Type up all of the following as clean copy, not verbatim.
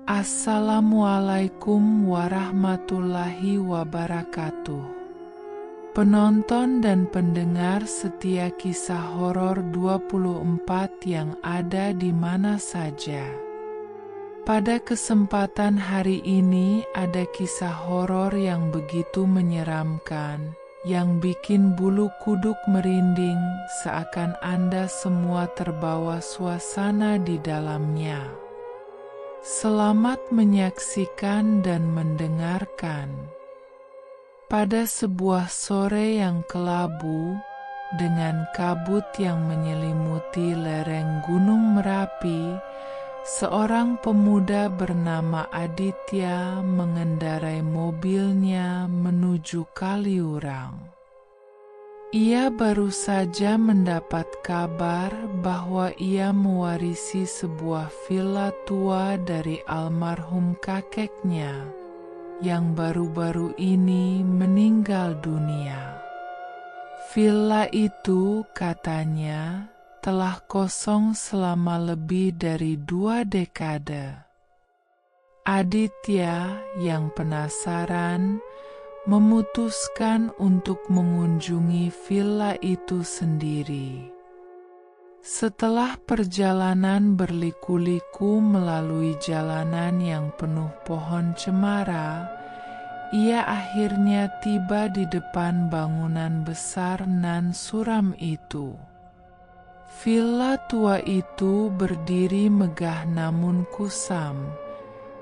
Assalamualaikum warahmatullahi wabarakatuh. Penonton dan pendengar setia kisah horor 24 yang ada di mana saja. Pada kesempatan hari ini ada kisah horor yang begitu menyeramkan, yang bikin bulu kuduk merinding seakan Anda semua terbawa suasana di dalamnya. Selamat menyaksikan dan mendengarkan. Pada sebuah sore yang kelabu, dengan kabut yang menyelimuti lereng Gunung Merapi, seorang pemuda bernama Aditya mengendarai mobilnya menuju Kaliurang. Ia baru saja mendapat kabar bahwa ia mewarisi sebuah villa tua dari almarhum kakeknya yang baru-baru ini meninggal dunia. Villa itu katanya telah kosong selama lebih dari 2 dekade. Aditya yang penasaran memutuskan untuk mengunjungi villa itu sendiri. Setelah perjalanan berliku-liku melalui jalanan yang penuh pohon cemara, ia akhirnya tiba di depan bangunan besar nan suram itu. Villa tua itu berdiri megah namun kusam,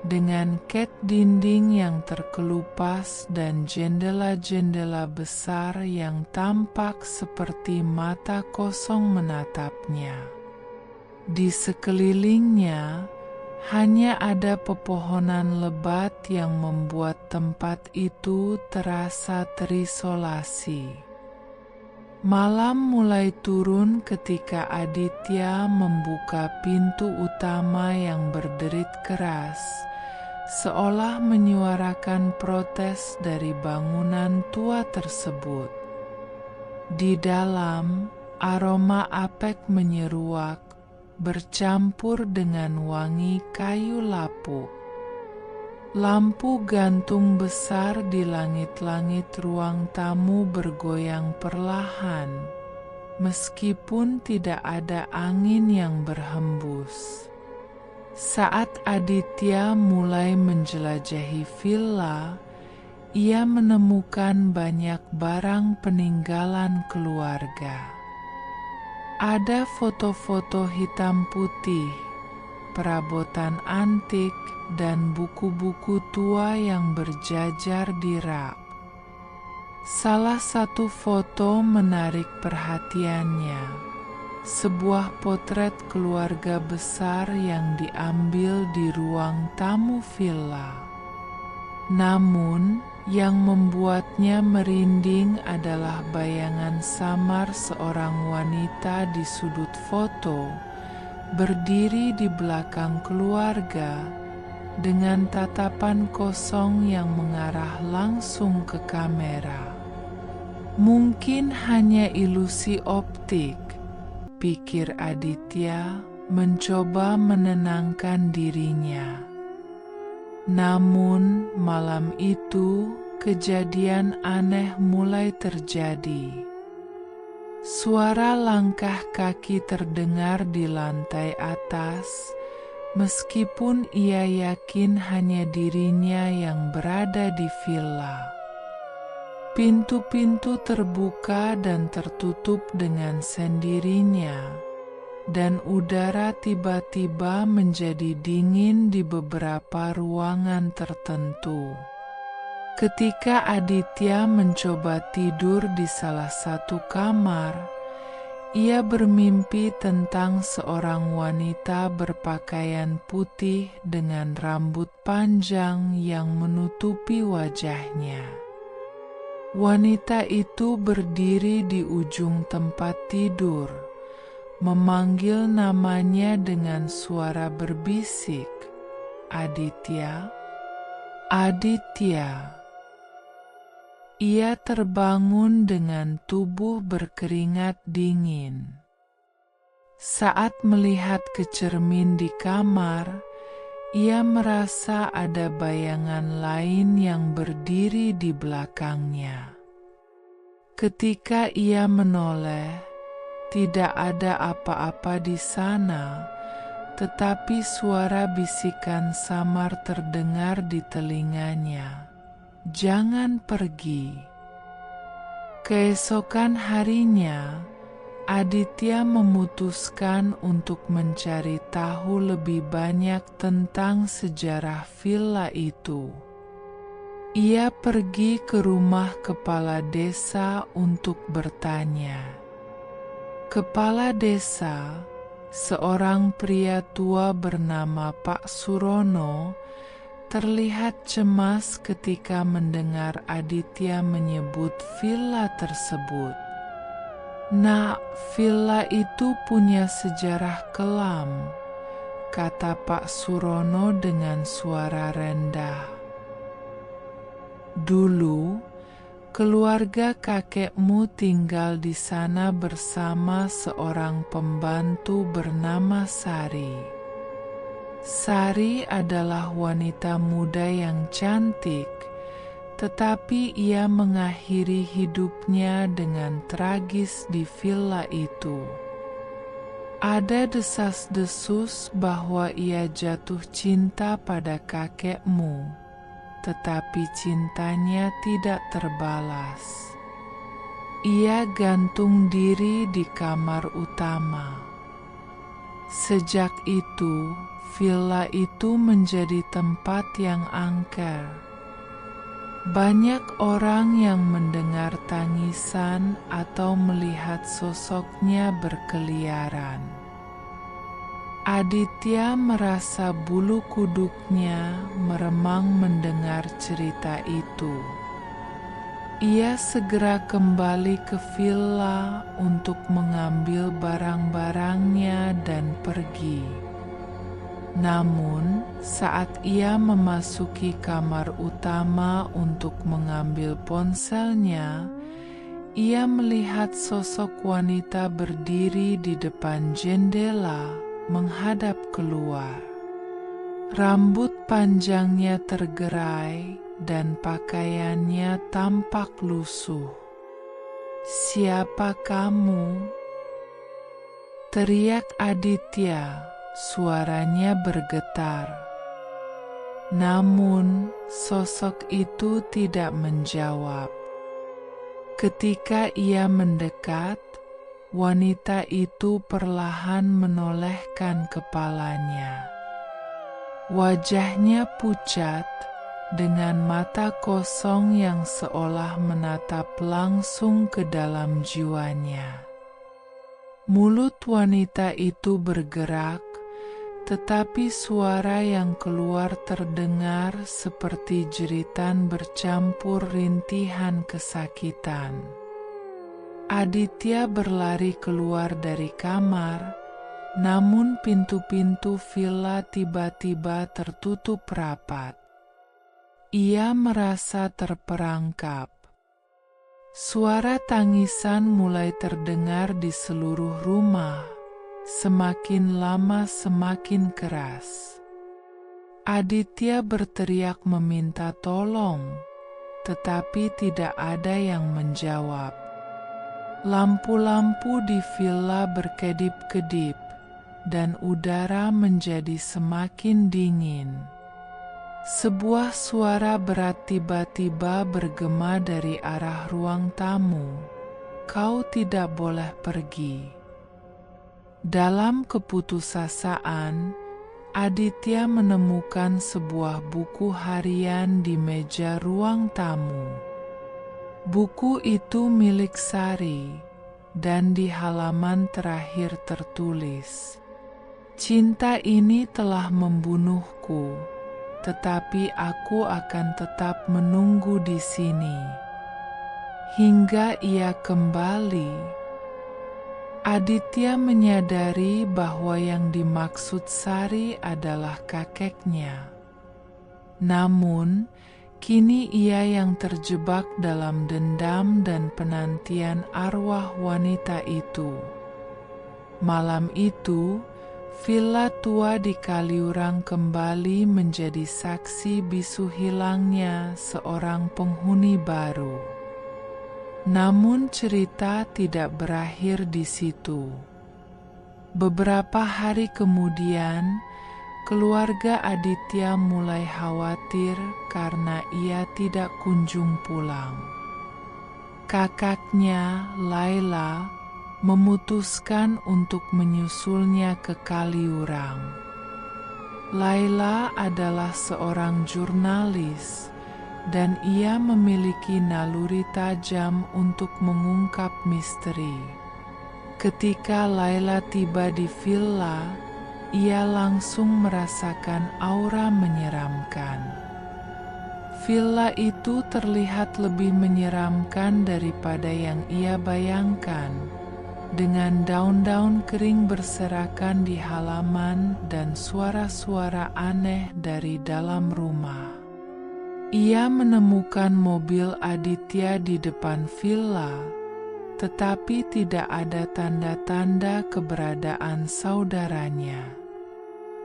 dengan cat dinding yang terkelupas dan jendela-jendela besar yang tampak seperti mata kosong menatapnya. Di sekelilingnya hanya ada pepohonan lebat yang membuat tempat itu terasa terisolasi. Malam mulai turun ketika Aditya membuka pintu utama yang berderit keras, seolah menyuarakan protes dari bangunan tua tersebut. Di dalam, aroma apek menyeruak, bercampur dengan wangi kayu lapuk. Lampu gantung besar di langit-langit ruang tamu bergoyang perlahan, meskipun tidak ada angin yang berhembus. Saat Aditya mulai menjelajahi villa, ia menemukan banyak barang peninggalan keluarga. Ada foto-foto hitam putih, perabotan antik, dan buku-buku tua yang berjajar di rak. Salah satu foto menarik perhatiannya. Sebuah potret keluarga besar yang diambil di ruang tamu villa. Namun, yang membuatnya merinding adalah bayangan samar seorang wanita di sudut foto, berdiri di belakang keluarga, dengan tatapan kosong yang mengarah langsung ke kamera. Mungkin hanya ilusi optik, pikir Aditya, mencoba menenangkan dirinya. Namun malam itu kejadian aneh mulai terjadi. Suara langkah kaki terdengar di lantai atas, meskipun ia yakin hanya dirinya yang berada di villa. Pintu-pintu terbuka dan tertutup dengan sendirinya, dan udara tiba-tiba menjadi dingin di beberapa ruangan tertentu. Ketika Aditya mencoba tidur di salah satu kamar, ia bermimpi tentang seorang wanita berpakaian putih dengan rambut panjang yang menutupi wajahnya. Wanita itu berdiri di ujung tempat tidur, memanggil namanya dengan suara berbisik, "Aditya, Aditya." Ia terbangun dengan tubuh berkeringat dingin. Saat melihat ke cermin di kamar, ia merasa ada bayangan lain yang berdiri di belakangnya. Ketika ia menoleh, tidak ada apa-apa di sana, tetapi suara bisikan samar terdengar di telinganya. "Jangan pergi." Keesokan harinya, Aditya memutuskan untuk mencari tahu lebih banyak tentang sejarah villa itu. Ia pergi ke rumah kepala desa untuk bertanya. Kepala desa, seorang pria tua bernama Pak Surono, terlihat cemas ketika mendengar Aditya menyebut villa tersebut. "Nak, villa itu punya sejarah kelam," kata Pak Surono dengan suara rendah. "Dulu, keluarga kakekmu tinggal di sana bersama seorang pembantu bernama Sari. Sari adalah wanita muda yang cantik, tetapi ia mengakhiri hidupnya dengan tragis di villa itu. Ada desas-desus bahwa ia jatuh cinta pada kakekmu, tetapi cintanya tidak terbalas. Ia gantung diri di kamar utama. Sejak itu, villa itu menjadi tempat yang angker. Banyak orang yang mendengar tangisan atau melihat sosoknya berkeliaran." Aditya merasa bulu kuduknya meremang mendengar cerita itu. Ia segera kembali ke villa untuk mengambil barang-barangnya dan pergi. Namun, saat ia memasuki kamar utama untuk mengambil ponselnya, ia melihat sosok wanita berdiri di depan jendela menghadap keluar. Rambut panjangnya tergerai dan pakaiannya tampak lusuh. "Siapa kamu?" teriak Aditya. Suaranya bergetar. Namun, sosok itu tidak menjawab. Ketika ia mendekat, wanita itu perlahan menolehkan kepalanya. Wajahnya pucat, dengan mata kosong yang seolah menatap langsung ke dalam jiwanya. Mulut wanita itu bergerak, tetapi suara yang keluar terdengar seperti jeritan bercampur rintihan kesakitan. Aditya berlari keluar dari kamar, namun pintu-pintu villa tiba-tiba tertutup rapat. Ia merasa terperangkap. Suara tangisan mulai terdengar di seluruh rumah. Semakin lama semakin keras. Aditya berteriak meminta tolong, tetapi tidak ada yang menjawab. Lampu-lampu di villa berkedip-kedip, dan udara menjadi semakin dingin. Sebuah suara berat tiba-tiba bergema dari arah ruang tamu. "Kau tidak boleh pergi." Dalam keputusasaan, Aditya menemukan sebuah buku harian di meja ruang tamu. Buku itu milik Sari, dan di halaman terakhir tertulis, "Cinta ini telah membunuhku, tetapi aku akan tetap menunggu di sini hingga ia kembali." Aditya menyadari bahwa yang dimaksud Sari adalah kakeknya. Namun, kini ia yang terjebak dalam dendam dan penantian arwah wanita itu. Malam itu, Villa tua di Kaliurang kembali menjadi saksi bisu hilangnya seorang penghuni baru. Namun cerita tidak berakhir di situ. Beberapa hari kemudian, keluarga Aditya mulai khawatir karena ia tidak kunjung pulang. Kakaknya, Laila, memutuskan untuk menyusulnya ke Kaliurang. Laila adalah seorang jurnalis dan ia memiliki naluri tajam untuk mengungkap misteri. Ketika Laila tiba di villa, ia langsung merasakan aura menyeramkan. Villa itu terlihat lebih menyeramkan daripada yang ia bayangkan, dengan daun-daun kering berserakan di halaman dan suara-suara aneh dari dalam rumah. Ia menemukan mobil Aditya di depan villa, tetapi tidak ada tanda-tanda keberadaan saudaranya.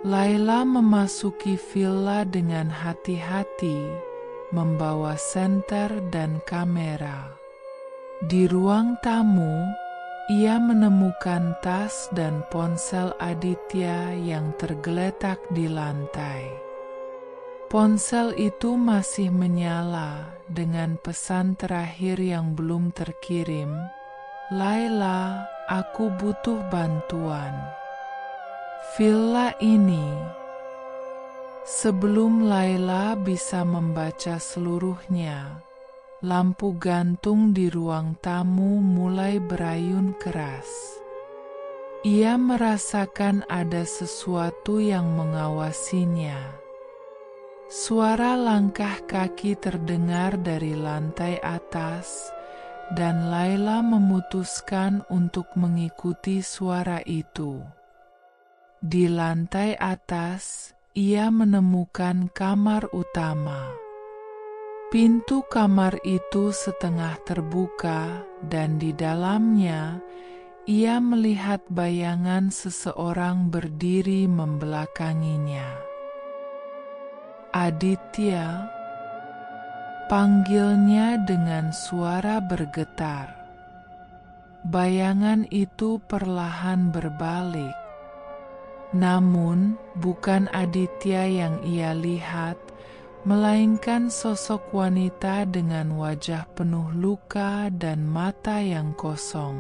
Laila memasuki villa dengan hati-hati, membawa senter dan kamera. Di ruang tamu, ia menemukan tas dan ponsel Aditya yang tergeletak di lantai. Ponsel itu masih menyala dengan pesan terakhir yang belum terkirim, "Laila, aku butuh bantuan." Villa ini. Sebelum Laila bisa membaca seluruhnya, lampu gantung di ruang tamu mulai berayun keras. Ia merasakan ada sesuatu yang mengawasinya. Suara langkah kaki terdengar dari lantai atas, dan Laila memutuskan untuk mengikuti suara itu. Di lantai atas, ia menemukan kamar utama. Pintu kamar itu setengah terbuka, dan di dalamnya ia melihat bayangan seseorang berdiri membelakanginya. "Aditya," panggilnya dengan suara bergetar. Bayangan itu perlahan berbalik. Namun, bukan Aditya yang ia lihat, melainkan sosok wanita dengan wajah penuh luka dan mata yang kosong.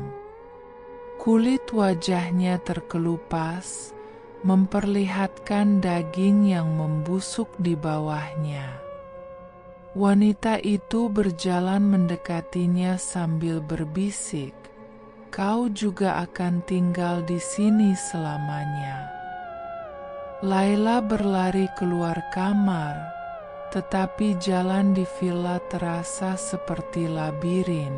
Kulit wajahnya terkelupas, memperlihatkan daging yang membusuk di bawahnya. Wanita itu berjalan mendekatinya sambil berbisik, "Kau juga akan tinggal di sini selamanya." Laila berlari keluar kamar, tetapi jalan di villa terasa seperti labirin.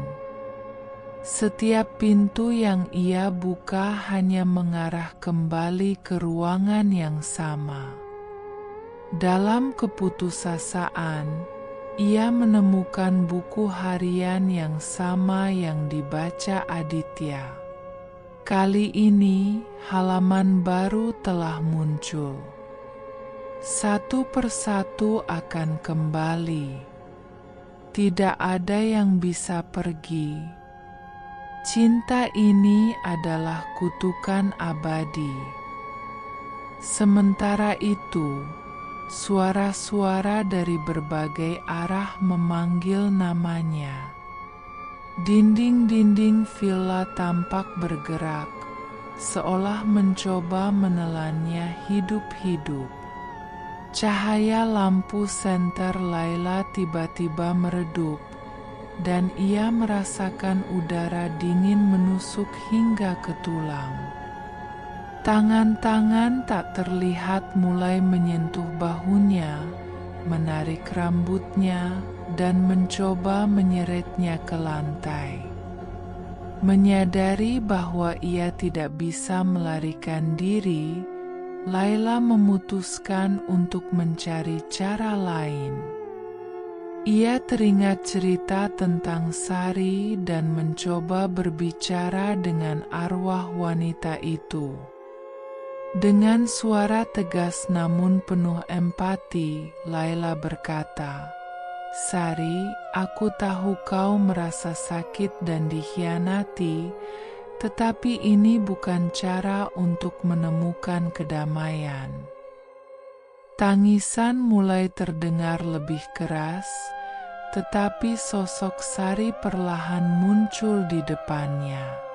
Setiap pintu yang ia buka hanya mengarah kembali ke ruangan yang sama. Dalam keputusasaan, ia menemukan buku harian yang sama yang dibaca Aditya. Kali ini, halaman baru telah muncul. Satu persatu akan kembali. Tidak ada yang bisa pergi. Cinta ini adalah kutukan abadi. Sementara itu, suara-suara dari berbagai arah memanggil namanya. Dinding-dinding villa tampak bergerak, seolah mencoba menelannya hidup-hidup. Cahaya lampu senter Laila tiba-tiba meredup, dan ia merasakan udara dingin menusuk hingga ke tulang. Tangan-tangan tak terlihat mulai menyentuh bahunya, menarik rambutnya, dan mencoba menyeretnya ke lantai. Menyadari bahwa ia tidak bisa melarikan diri, Laila memutuskan untuk mencari cara lain. Ia teringat cerita tentang Sari dan mencoba berbicara dengan arwah wanita itu. Dengan suara tegas namun penuh empati, Laila berkata, "Sari, aku tahu kau merasa sakit dan dikhianati, tetapi ini bukan cara untuk menemukan kedamaian." Tangisan mulai terdengar lebih keras, tetapi sosok Sari perlahan muncul di depannya.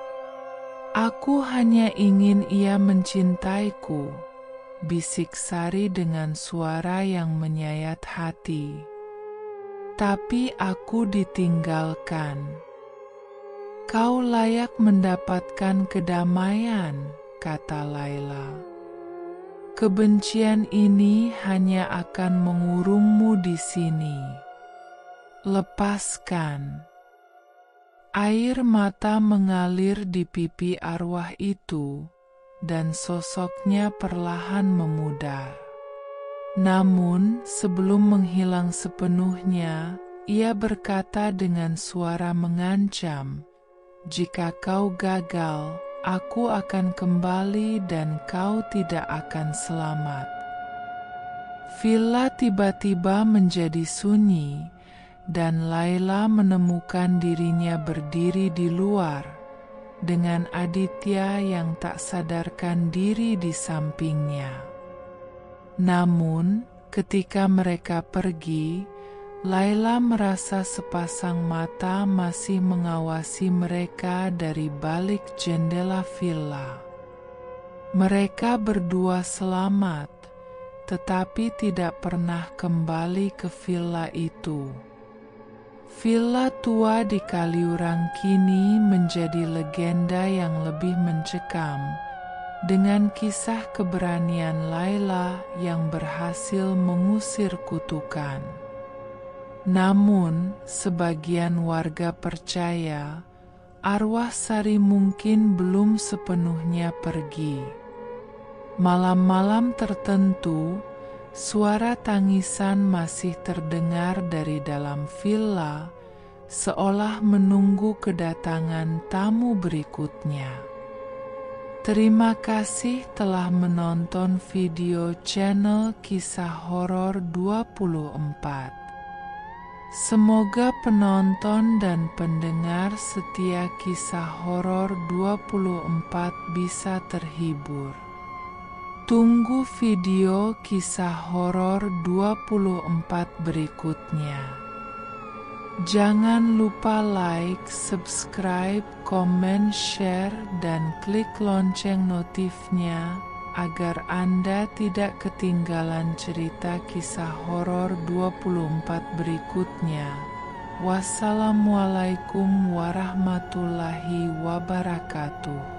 "Aku hanya ingin ia mencintaiku," bisik Sari dengan suara yang menyayat hati. "Tapi aku ditinggalkan. Kau layak mendapatkan kedamaian," kata Laila. "Kebencian ini hanya akan mengurungmu di sini. Lepaskan." Air mata mengalir di pipi arwah itu, dan sosoknya perlahan memudar. Namun, sebelum menghilang sepenuhnya, ia berkata dengan suara mengancam, "Jika kau gagal, aku akan kembali dan kau tidak akan selamat." Villa tiba-tiba menjadi sunyi, dan Laila menemukan dirinya berdiri di luar, dengan Aditya yang tak sadarkan diri di sampingnya. Namun, ketika mereka pergi, Laila merasa sepasang mata masih mengawasi mereka dari balik jendela villa. Mereka berdua selamat, tetapi tidak pernah kembali ke villa itu. Villa tua di Kaliurang kini menjadi legenda yang lebih mencekam, dengan kisah keberanian Laila yang berhasil mengusir kutukan. Namun, sebagian warga percaya arwah Sari mungkin belum sepenuhnya pergi. Malam-malam tertentu, suara tangisan masih terdengar dari dalam villa, seolah menunggu kedatangan tamu berikutnya. Terima kasih telah menonton video channel Kisah Horor 24. Semoga penonton dan pendengar setia Kisah Horor 24 bisa terhibur. Tunggu video Kisah Horor 24 berikutnya. Jangan lupa like, subscribe, komen, share, dan klik lonceng notifnya agar Anda tidak ketinggalan cerita Kisah Horor 24 berikutnya. Wassalamualaikum warahmatullahi wabarakatuh.